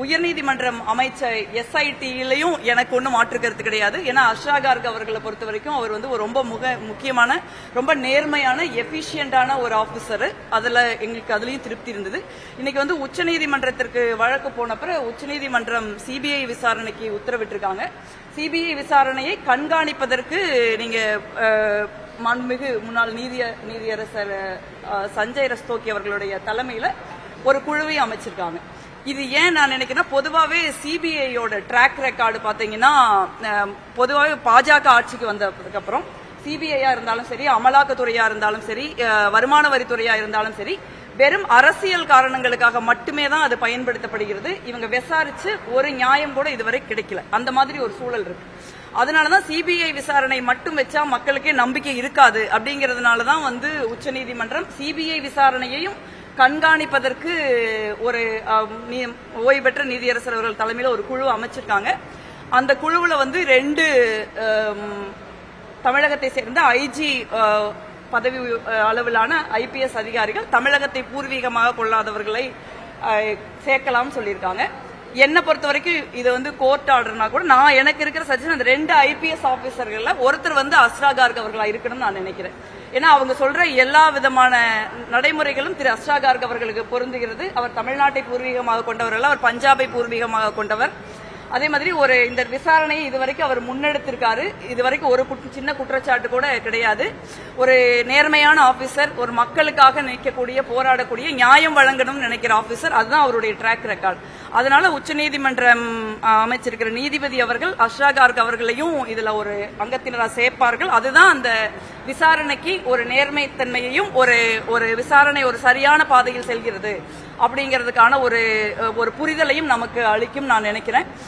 உயர்நீதிமன்றம் அமைச்ச எஸ்ஐடியிலையும் எனக்கு ஒன்றும் மாற்றுக்கிறது கிடையாது. ஏன்னா அஷ்ரா கார்க் அவர்களை பொறுத்த வரைக்கும் அவர் வந்து ஒரு ரொம்ப முக்கியமான, ரொம்ப நேர்மையான, எஃபிஷியன்டான ஒரு ஆபீசர். எங்களுக்கு அதுலயும் திருப்தி இருந்தது. இன்னைக்கு வந்து உச்சநீதிமன்றத்திற்கு வழக்கு போனப்ப உச்சநீதிமன்றம் சிபிஐ விசாரணைக்கு உத்தரவிட்டிருக்காங்க. சிபிஐ விசாரணையை கண்காணிப்பதற்கு நீங்க மாண்புமிகு முன்னாள் நீதியரசர் சஞ்சய் ரஸ்தோகி அவர்களுடைய தலைமையில ஒரு குழுவை அமைச்சிருக்காங்க. இது ஏன் நான் நினைக்கிறேன், பொதுவாகவே சிபிஐயோட ட்ராக் ரெக்கார்டு பாத்தீங்கன்னா, பொதுவாகவே பாஜக ஆட்சிக்கு வந்ததுக்கு அப்புறம் சிபிஐயா இருந்தாலும் சரி, அமலாக்கத்துறையா இருந்தாலும் சரி, வருமான வரித்துறையா இருந்தாலும் சரி, வெறும் அரசியல் காரணங்களுக்காக மட்டுமே தான் அது பயன்படுத்தப்படுகிறது. இவங்க விசாரிச்சு ஒரு நியாயம் கூட இதுவரை கிடைக்கல. அந்த மாதிரி ஒரு சூழல் இருக்கு. அதனாலதான் சிபிஐ விசாரணை மட்டும் வச்சா மக்களுக்கே நம்பிக்கை இருக்காது. அப்படிங்கறதுனாலதான் வந்து உச்சநீதிமன்றம் சிபிஐ விசாரணையையும் கண்காணிப்பதற்கு ஒரு ஓய்வு பெற்ற நீதியரசர் அவர்கள் தலைமையில் ஒரு குழு அமைச்சிருக்காங்க. அந்த குழுவுல வந்து 2 தமிழகத்தை சேர்ந்த ஐஜி பதவி அளவிலான ஐபிஎஸ் அதிகாரிகள் தமிழகத்தை பூர்வீகமாக கொள்ளாதவர்களை சேர்க்கலாம் சொல்லியிருக்காங்க. என்ன பொறுத்த வரைக்கும் இது வந்து கோர்ட் ஆர்டர்னா கூட நான் எனக்கு இருக்கிற சஜஷன், அந்த 2 ஐபிஎஸ் ஆபீசர்கள்ல ஒருத்தர் வந்து அஷ்ரா கார்க் அவர்களா இருக்கணும்னு நான் நினைக்கிறேன். ஏன்னா அவங்க சொல்ற எல்லா விதமான நடைமுறைகளும் திரு அஷ்ரா கார்க் அவர்களுக்கு பொருந்துகிறது. அவர் தமிழ்நாட்டை பூர்வீகமாக கொண்டவர் அல்ல, அவர் பஞ்சாபை பூர்வீகமாக கொண்டவர். அதே மாதிரி இந்த விசாரணையை இதுவரைக்கும் அவர் முன்னெடுத்திருக்காரு. இதுவரைக்கும் ஒரு சின்ன குற்றச்சாட்டு கூட கிடையாது. ஒரு நேர்மையான ஆபீசர், ஒரு மக்களுக்காக நிற்கக்கூடிய, போராடக்கூடிய, நியாயம் வழங்கணும்னு நினைக்கிற ஆபீசர். அதுதான் அவருடைய ட்ராக் ரெக்கார்டு. அதனால உச்சநீதிமன்றம் அமைச்சிருக்கிற நீதிபதி அவர்கள் அஷ்ரா கார்க் அவர்களையும் இதுல ஒரு அங்கத்தினராக சேர்ப்பார்கள். அதுதான் அந்த விசாரணைக்கு ஒரு நேர்மைத்தன்மையையும், ஒரு விசாரணை ஒரு சரியான பாதையில் செல்கிறது அப்படிங்கிறதுக்கான ஒரு புரிதலையும் நமக்கு அளிக்கும் நான் நினைக்கிறேன்.